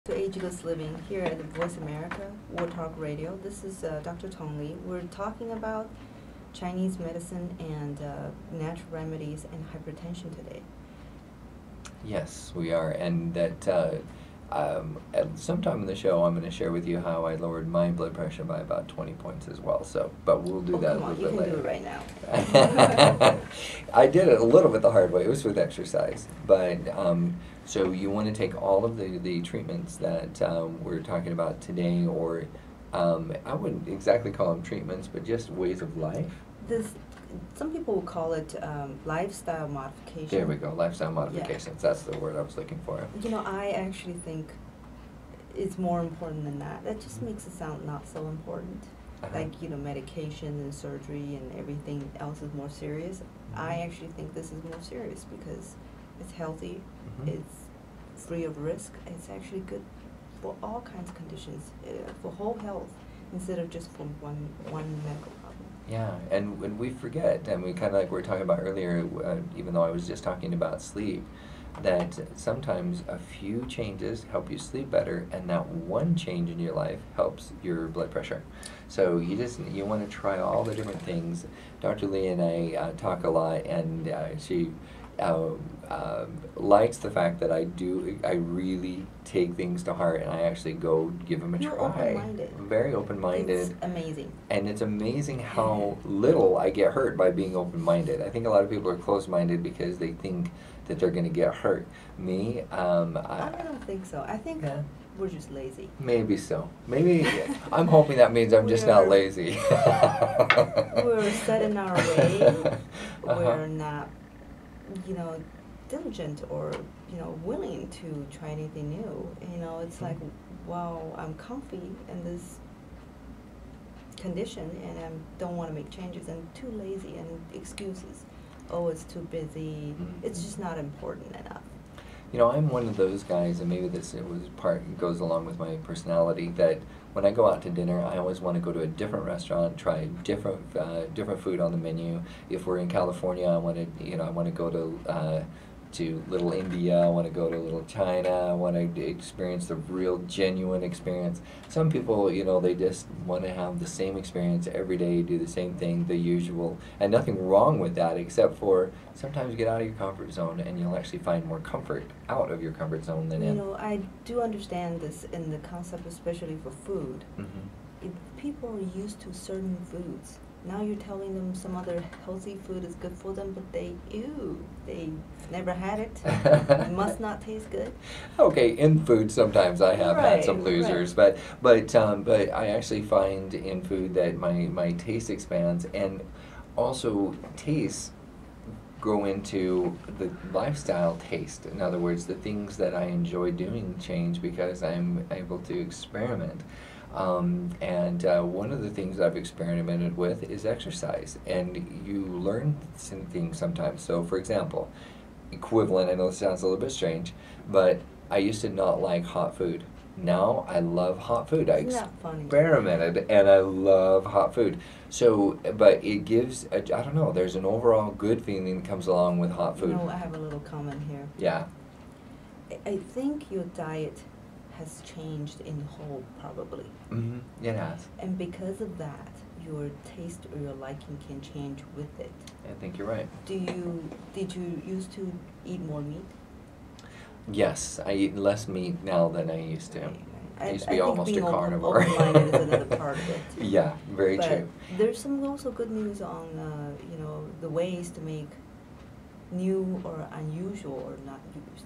to Ageless Living here at Voice America, War Talk Radio. This is Dr. Tong Li. We're talking about Chinese medicine and natural remedies and hypertension today. Yes, we are, and that at some time in the show, I'm going to share with you how I lowered my blood pressure by about 20 points as well. So, but we'll do that a little bit later. You can do it right now. I did it a little bit the hard way. It was with exercise, but so you want to take all of the treatments that we're talking about today, or I wouldn't exactly call them treatments, but just ways of life. Some people will call it lifestyle modification. There we go, lifestyle modifications. Yeah. That's the word I was looking for. You know, I actually think it's more important than that. That just makes it sound not so important. Like, you know, medication and surgery and everything else is more serious. I actually think this is more serious because it's healthy, it's free of risk, it's actually good for all kinds of conditions, for whole health, instead of just for one medical problem. Yeah, and when we forget, and we kind of like we were talking about earlier, even though I was just talking about sleep, that sometimes a few changes help you sleep better, and that one change in your life helps your blood pressure. So you want to try all the different things. Dr. Li and I talk a lot, and she likes the fact that I really take things to heart, and I actually go give them a You're try. Open-minded. I'm very open-minded. It's amazing. And it's amazing how little I get hurt by being open-minded. I think a lot of people are closed-minded because they think that they're going to get hurt. Me, I don't think so. I think we're just lazy. Maybe so. Maybe I'm hoping that means I'm just not lazy. We're set in our way. We're not, you know, diligent or, you know, willing to try anything new. You know, it's like, wow, I'm comfy in this condition and I don't want to make changes, and too lazy, and excuses. Oh, it's too busy. It's just not important enough. You know, I'm one of those guys, and maybe goes along with my personality, that when I go out to dinner, I always want to go to a different restaurant, try different food on the menu. If we're in California, I want to go to Little India, I want to go to Little China, I want to experience the real genuine experience. Some people, you know, they just want to have the same experience every day, do the same thing, the usual, and nothing wrong with that, except for sometimes get out of your comfort zone and you'll actually find more comfort out of your comfort zone than in. You know, I do understand this in the concept, especially for food. If people are used to certain foods, now you're telling them some other healthy food is good for them, but they never had it. It must not taste good. Okay, in food sometimes I have had some losers, but I actually find in food that my taste expands, and also tastes go into the lifestyle taste. In other words, the things that I enjoy doing change because I'm able to experiment. One of the things I've experimented with is exercise, and you learn some things sometimes. So, for example, equivalent, I know this sounds a little bit strange, but I used to not like hot food. Now I love hot food. I experimented and I love hot food. So, but it gives, I don't know, there's an overall good feeling that comes along with hot food. No, I have a little comment here. Yeah. I think your diet has changed in whole, probably. It has. And because of that, your taste or your liking can change with it. I think you're right. Did you used to eat more meat? Yes, I eat less meat now than I used to. Right. I used to be almost a carnivore. Open-minded is another part of it. Yeah, very true. There's some also good news on the ways to make new or unusual or not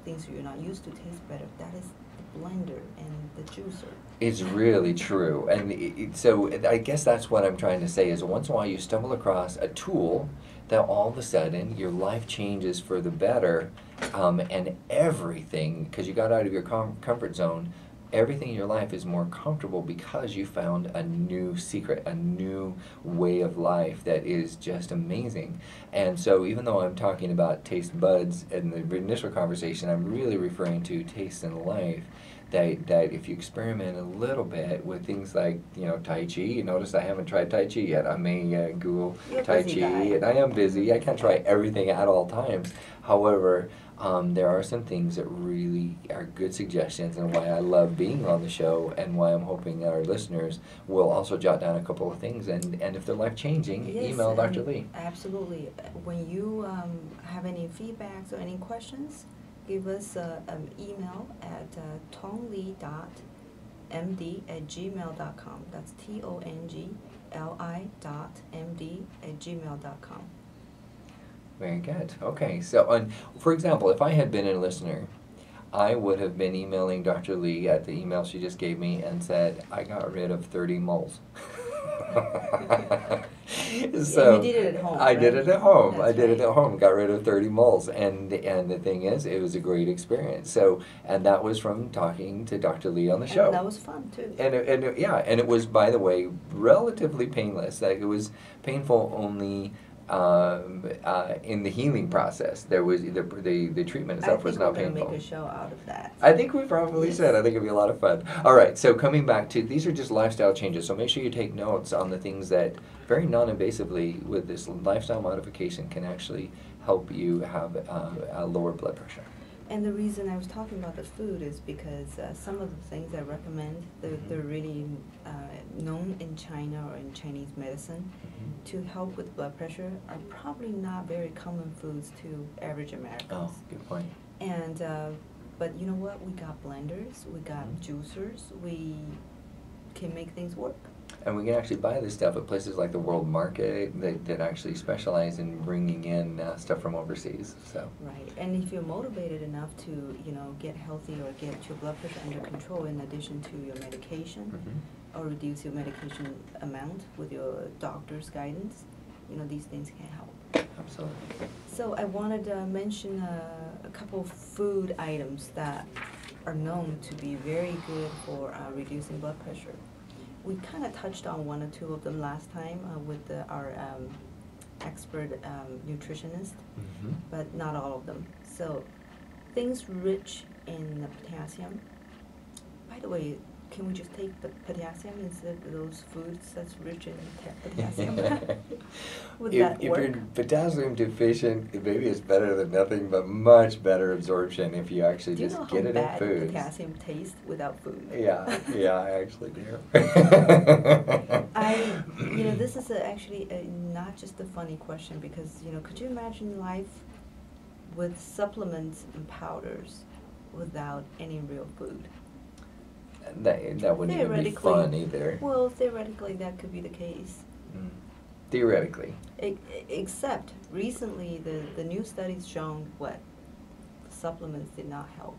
things you're not used to taste better. That is the blender and the juicer. It's really true, and so I guess that's what I'm trying to say is once in a while you stumble across a tool that all of a sudden your life changes for the better, and everything, because you got out of your comfort zone, everything in your life is more comfortable because you found a new secret, a new way of life that is just amazing. And so even though I'm talking about taste buds in the initial conversation, I'm really referring to taste in life. That if you experiment a little bit with things like, Tai Chi, you notice I haven't tried Tai Chi yet. I may Google Tai Chi, and I am busy. I can't try everything at all times. However, There are some things that really are good suggestions, and why I love being on the show, and why I'm hoping that our listeners will also jot down a couple of things, and if they're life-changing, Yes, email Dr. Lee. Absolutely. When you have any feedbacks or any questions, give us an email at tongli.md@gmail.com. That's TONGLI.MD@gmail.com. Very good. Okay, so for example, if I had been a listener, I would have been emailing Dr. Lee at the email she just gave me and said, I got rid of 30 moles. So you did it at home, I did right? it at home. That's I did it right. at home. Got rid of 30 moles, and the thing is, it was a great experience. So, and that was from talking to Dr. Lee on the show. And that was fun too. And it was, by the way, relatively painless. Like, it was painful only in the healing process. There was the treatment itself was not I think we're painful. gonna make a show out of that. I think we probably should. I think it'd be a lot of fun. All right, so coming back to, these are just lifestyle changes, so make sure you take notes on the things that very non-invasively with this lifestyle modification can actually help you have a lower blood pressure. And the reason I was talking about the food is because some of the things I recommend, they're really known in China or in Chinese medicine to help with blood pressure, are probably not very common foods to average Americans. Oh, good point. And but you know what? We got blenders, we got juicers, we can make things work. And we can actually buy this stuff at places like the World Market that actually specialize in bringing in stuff from overseas. So. Right, and if you're motivated enough to, get healthy or get your blood pressure under control in addition to your medication, or reduce your medication amount with your doctor's guidance, these things can help. Absolutely. So I wanted to mention a couple of food items that are known to be very good for reducing blood pressure. We kind of touched on one or two of them last time with our expert nutritionist, but not all of them. So things rich in potassium. By the way, can we just take the potassium instead of those foods that's rich in potassium? Would that if work? you're potassium deficient, maybe it's better than nothing, but much better absorption if you actually Do you just know get how it bad in foods. potassium tastes without food? Yeah, I actually do. This is actually not just a funny question because, could you imagine life with supplements and powders without any real food? That wouldn't even be fun either. Well, theoretically, that could be the case. Theoretically. Except recently, the new studies shown what supplements did not help.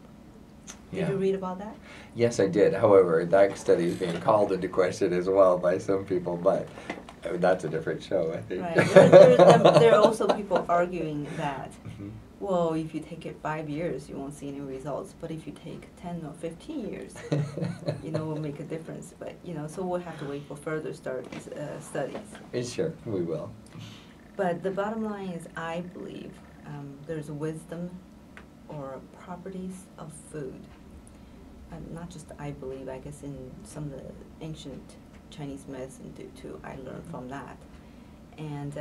Did you read about that? Yes, I did. However, that study is being called into question as well by some people, but that's a different show, I think. Right. There are also people arguing that, well, if you take it 5 years, you won't see any results. But if you take 10 or 15 years, it will make a difference. But, so we'll have to wait for further studies. Sure, we will. But the bottom line is, I believe there's wisdom or properties of food. Not just I believe, I guess in some of the ancient Chinese medicine too, I learned from that. And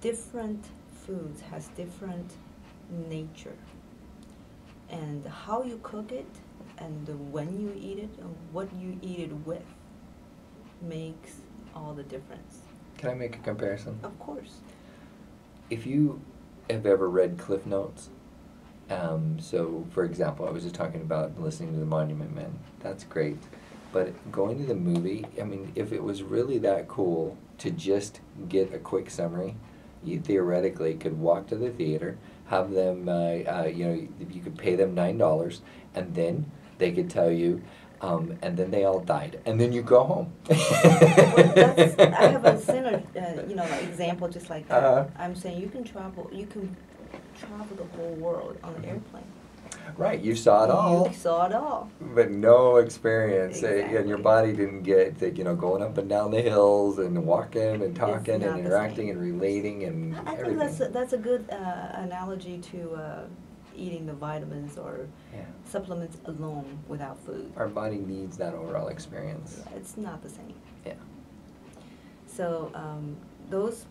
different foods has different nature. And how you cook it and when you eat it and what you eat it with makes all the difference. Can I make a comparison? Of course. If you have ever read Cliff Notes, so for example, I was just talking about listening to The Monument Men. That's great. But going to the movie, I mean, if it was really that cool to just get a quick summary, you theoretically could walk to the theater, have them, you could pay them $9, and then they could tell you, and then they all died, and then you go home. I have a similar, example just like that. I'm saying you can travel the whole world on an airplane. Right, you saw it all. You saw it all. But no experience, and your Exactly. body didn't get going up and down the hills and walking and talking It's not and the interacting same. and relating and I everything. think that's a good analogy to eating the vitamins or supplements alone without food. Our body needs that overall experience. Yeah, it's not the same. Yeah. So those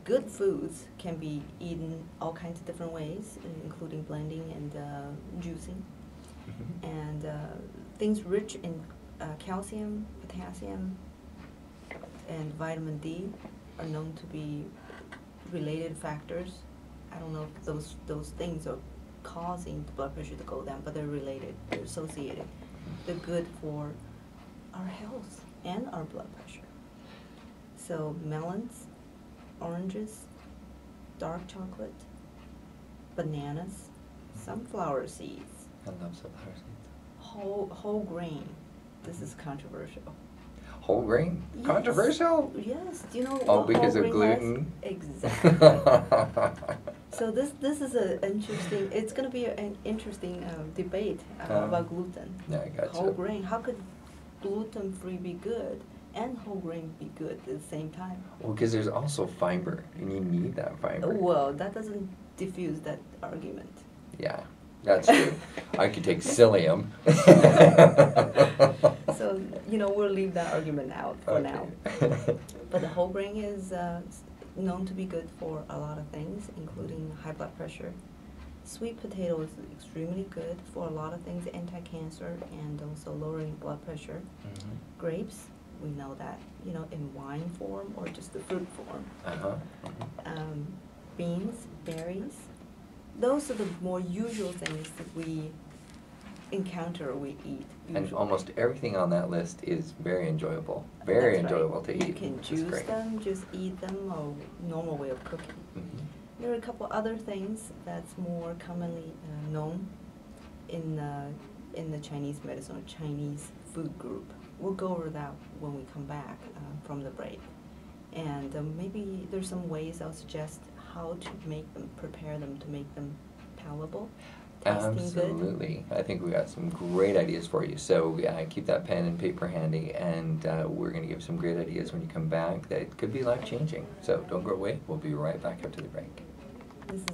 good foods can be eaten all kinds of different ways, including blending and juicing. Mhm. And things rich in calcium, potassium, and vitamin D are known to be related factors. I don't know if those things are causing the blood pressure to go down, but they're related, they're associated. They're good for our health and our blood pressure. So melons, oranges, dark chocolate, bananas, sunflower seeds, I love sunflower seeds. whole grain. This is controversial. Whole grain? Yes. Controversial? Yes. Do you know Oh, what because whole of grain has? gluten? Exactly. So this is an interesting. It's going to be an interesting debate about gluten. Yeah, I got Whole you. grain. How could gluten-free be good and whole grain be good at the same time? Well, because there's also fiber, and you need that fiber. Well, that doesn't diffuse that argument. Yeah, that's true. I could take psyllium. So we'll leave that argument out for now. Okay. But the whole grain is known to be good for a lot of things, including high blood pressure. Sweet potato is extremely good for a lot of things, anti-cancer and also lowering blood pressure. Mhm. Grapes, we know that, in wine form or just the fruit form. Uh-huh. Beans, berries, those are the more usual things that we encounter or we eat usually. And almost everything on that list is very enjoyable. Very That's right. enjoyable to eat. You can It's juice great. them, just eat them, or normal way of cooking. Mhm. There are a couple other things that's more commonly known in the Chinese medicine or Chinese food group. We'll go over that when we come back from the break. And maybe there's some ways I'll suggest how to prepare them to make them palatable, tasting good. Absolutely. I think we got some great ideas for you. So keep that pen and paper handy, and we're going to give some great ideas when you come back that could be life-changing. So don't go away. We'll be right back after the break. This is